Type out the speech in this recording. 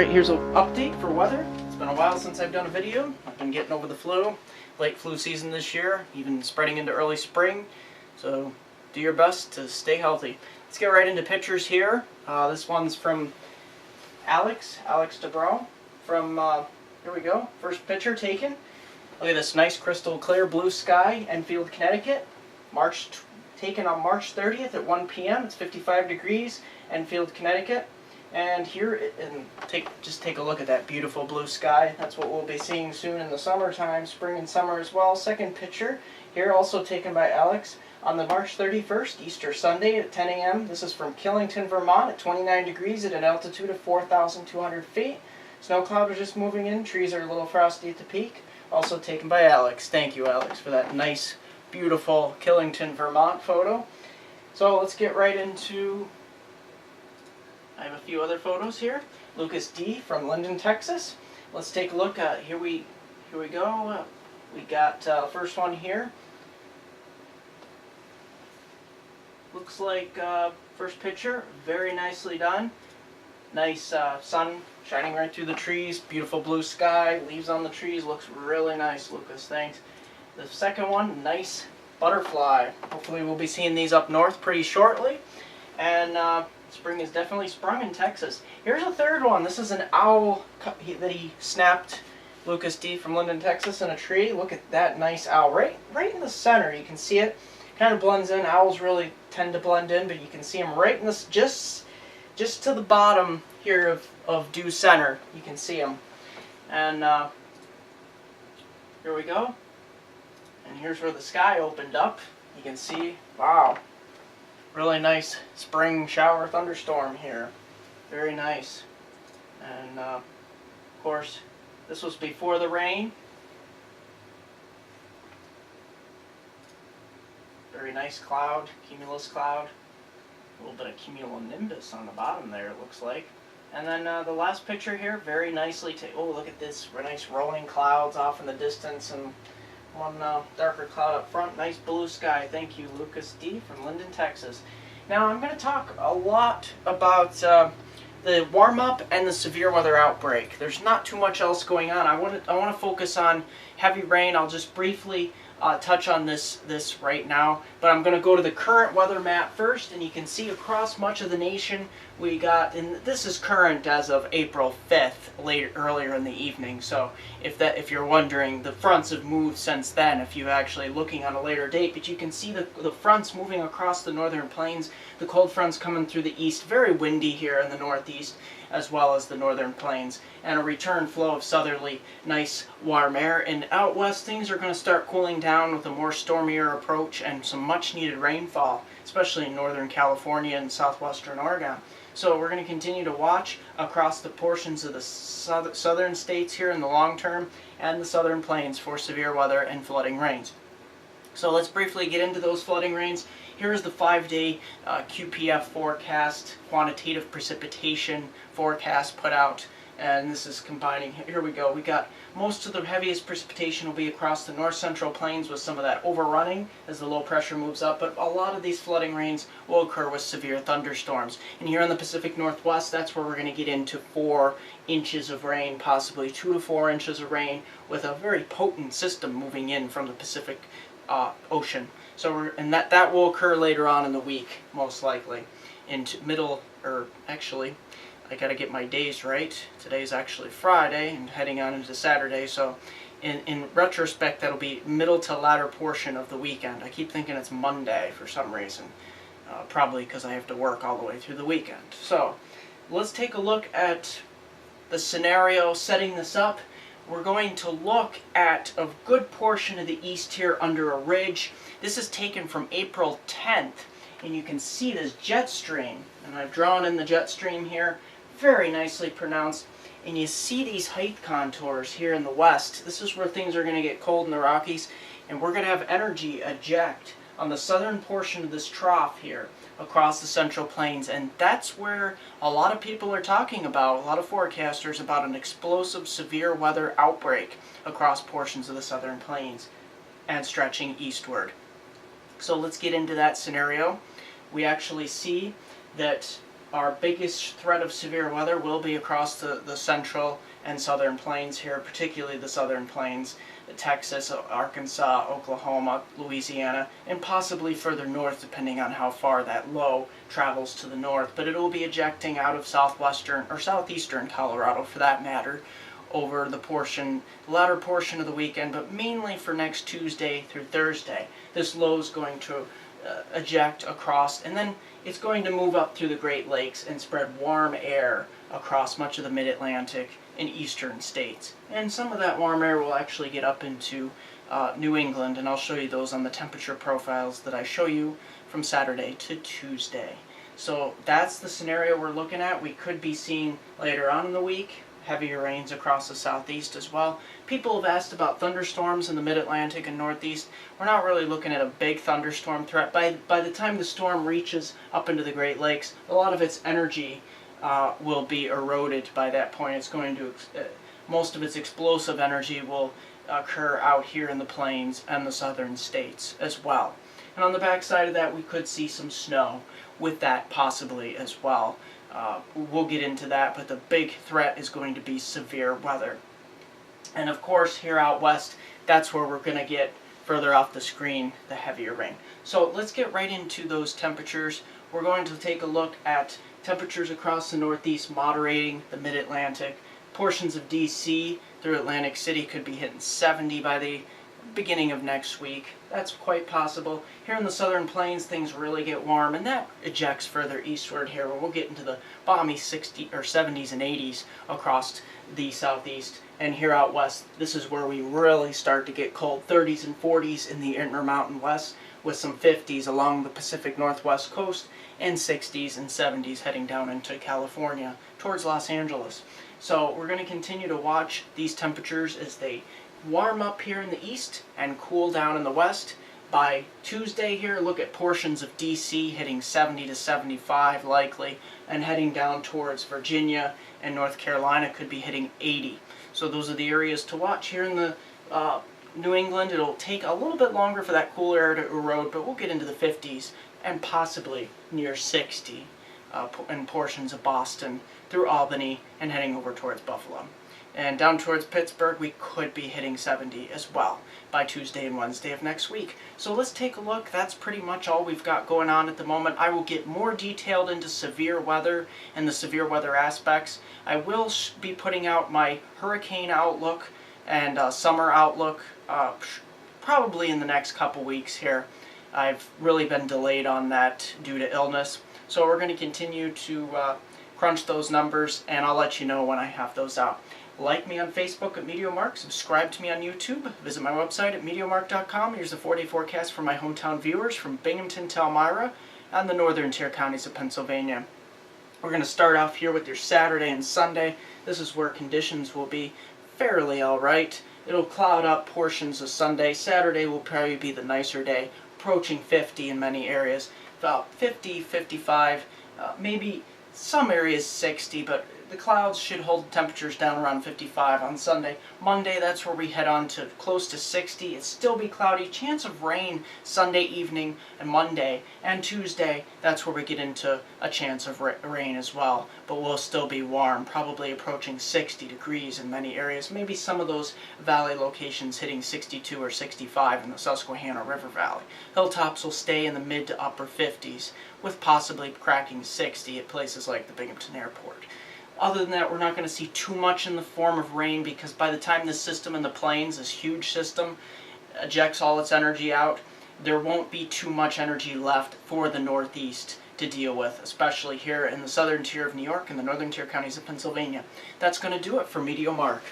Alright, here's an update for weather. It's been a while since I've done a video. I've been getting over the flu, late flu season this year, even spreading into early spring. So do your best to stay healthy. Let's get right into pictures here. This one's from Alex DeBrow from, here we go, first picture taken. Look at this nice crystal clear blue sky, Enfield, Connecticut. Taken on March 30th at 1 p.m. It's 55 degrees, Enfield, Connecticut. And here, just take a look at that beautiful blue sky. That's what we'll be seeing soon in the summertime, spring and summer as well. Second picture here, also taken by Alex on the March 31st, Easter Sunday at 10 a.m. This is from Killington, Vermont at 29 degrees at an altitude of 4,200 feet. Snow clouds are just moving in. Trees are a little frosty at the peak. Also taken by Alex. Thank you, Alex, for that nice, beautiful Killington, Vermont photo. So let's get right into... I have a few other photos here. Lucas D. from Linden, Texas. Let's take a look at, here we go. We got first one here. Looks like first picture, very nicely done. Nice sun shining right through the trees, beautiful blue sky, leaves on the trees, looks really nice, Lucas, thanks. The second one, nice butterfly. Hopefully we'll be seeing these up north pretty shortly. And spring is definitely sprung in Texas. Here's a third one. This is an owl that he snapped, Lucas D. from Linden, Texas, in a tree. Look at that nice owl right in the center. You can see it. Kind of blends in. Owls really tend to blend in, but you can see him right in this, just to the bottom here of due center. You can see him. And here we go. And here's where the sky opened up. You can see, wow. Really nice spring shower thunderstorm here. Very nice. And of course, this was before the rain. Very nice cloud, cumulus cloud. A little bit of cumulonimbus on the bottom there, it looks like. And then the last picture here, very nicely oh, look at this, nice rolling clouds off in the distance, and one darker cloud up front. Nice blue sky. Thank you, Lucas D. from Linden, Texas. Now I'm going to talk a lot about the warm-up and the severe weather outbreak. There's not too much else going on. I want to focus on heavy rain. I'll just briefly touch on this right now, but I'm going to go to the current weather map first, and you can see across much of the nation we got, and this is current as of April 5th, earlier in the evening. So if you're wondering, the fronts have moved since then. If you're actually looking on a later date, but you can see the fronts moving across the northern plains. The cold fronts coming through the east, very windy here in the northeast, as well as the northern plains, and a return flow of southerly, nice warm air. And out west, things are going to start cooling down with a more stormier approach and some much needed rainfall, especially in northern California and southwestern Oregon. So we're going to continue to watch across the portions of the southern states here in the long term and the southern plains for severe weather and flooding rains. So let's briefly get into those flooding rains. Here's the 5-day QPF forecast, quantitative precipitation forecast put out, and this is combining, here we go, we got most of the heaviest precipitation will be across the north central plains with some of that overrunning as the low pressure moves up, but a lot of these flooding rains will occur with severe thunderstorms. And here in the Pacific Northwest, that's where we're going to get into 4 inches of rain, possibly 2 to 4 inches of rain, with a very potent system moving in from the Pacific Ocean. So that will occur later on in the week, most likely. Actually, I gotta get my days right. Today's actually Friday and heading on into Saturday, so in retrospect, that'll be middle to latter portion of the weekend. I keep thinking it's Monday for some reason, probably because I have to work all the way through the weekend. So let's take a look at the scenario setting this up. We're going to look at a good portion of the east here under a ridge. This is taken from April 10th, and you can see this jet stream, and I've drawn in the jet stream here, very nicely pronounced, and you see these height contours here in the west. This is where things are going to get cold in the Rockies, and we're going to have energy eject on the southern portion of this trough here across the central plains, and that's where a lot of people are talking about, a lot of forecasters, about an explosive severe weather outbreak across portions of the southern plains and stretching eastward. So let's get into that scenario. We actually see that our biggest threat of severe weather will be across the central and southern plains here, particularly the southern plains, Texas, Arkansas, Oklahoma, Louisiana, and possibly further north depending on how far that low travels to the north. But it will be ejecting out of southwestern or southeastern Colorado for that matter over the latter portion of the weekend, but mainly for next Tuesday through Thursday. This low is going to eject across, and then it's going to move up through the Great Lakes and spread warm air across much of the mid-Atlantic and eastern states. And some of that warm air will actually get up into New England, and I'll show you those on the temperature profiles that I show you from Saturday to Tuesday. So that's the scenario we're looking at. We could be seeing later on in the week heavier rains across the southeast as well. People have asked about thunderstorms in the mid-Atlantic and northeast. We're not really looking at a big thunderstorm threat. By the time the storm reaches up into the Great Lakes, a lot of its energy will be eroded by that point. It's going to most of its explosive energy will occur out here in the plains and the southern states as well. And on the backside of that, we could see some snow with that possibly as well. We'll get into that, but the big threat is going to be severe weather. And of course, here out west, that's where we're going to get further off the screen, the heavier rain. So let's get right into those temperatures. We're going to take a look at temperatures across the northeast moderating, the mid-Atlantic. Portions of DC through Atlantic City could be hitting 70 by the beginning of next week. That's quite possible. Here in the southern plains, things really get warm, and that ejects further eastward here, where we'll get into the balmy 60s or 70s and 80s across the southeast. And here out west, this is where we really start to get cold. 30s and 40s in the Intermountain West, with some 50s along the Pacific Northwest coast, and 60s and 70s heading down into California towards Los Angeles. So we're going to continue to watch these temperatures as they warm up here in the east and cool down in the west. By Tuesday here, look at portions of DC hitting 70 to 75 likely, and heading down towards Virginia and North Carolina could be hitting 80. So those are the areas to watch. Here in the New England, it'll take a little bit longer for that cooler air to erode, but we'll get into the 50s and possibly near 60 in portions of Boston through Albany and heading over towards Buffalo. And down towards Pittsburgh, we could be hitting 70 as well by Tuesday and Wednesday of next week. So let's take a look. That's pretty much all we've got going on at the moment. I will get more detailed into severe weather and the severe weather aspects. I will be putting out my hurricane outlook and summer outlook probably in the next couple weeks here. I've really been delayed on that due to illness. So we're going to continue to crunch those numbers, and I'll let you know when I have those out. Like me on Facebook at MeteoMark, subscribe to me on YouTube, visit my website at MeteoMark.com. Here's the 4-day forecast for my hometown viewers from Binghamton to Elmira and the northern tier counties of Pennsylvania. We're going to start off here with your Saturday and Sunday. This is where conditions will be fairly alright. It'll cloud up portions of Sunday. Saturday will probably be the nicer day, approaching 50 in many areas. About 50, 55, maybe some areas 60, but the clouds should hold temperatures down around 55 on Sunday. Monday, that's where we head on to close to 60. It'll still be cloudy. Chance of rain Sunday evening and Monday. And Tuesday, that's where we get into a chance of rain as well. But we'll still be warm, probably approaching 60 degrees in many areas. Maybe some of those valley locations hitting 62 or 65 in the Susquehanna River Valley. Hilltops will stay in the mid to upper 50s, with possibly cracking 60 at places like the Binghamton Airport. Other than that, we're not going to see too much in the form of rain, because by the time this system in the plains, this huge system, ejects all its energy out, there won't be too much energy left for the northeast to deal with, especially here in the southern tier of New York and the northern tier counties of Pennsylvania. That's going to do it for MeteoMark.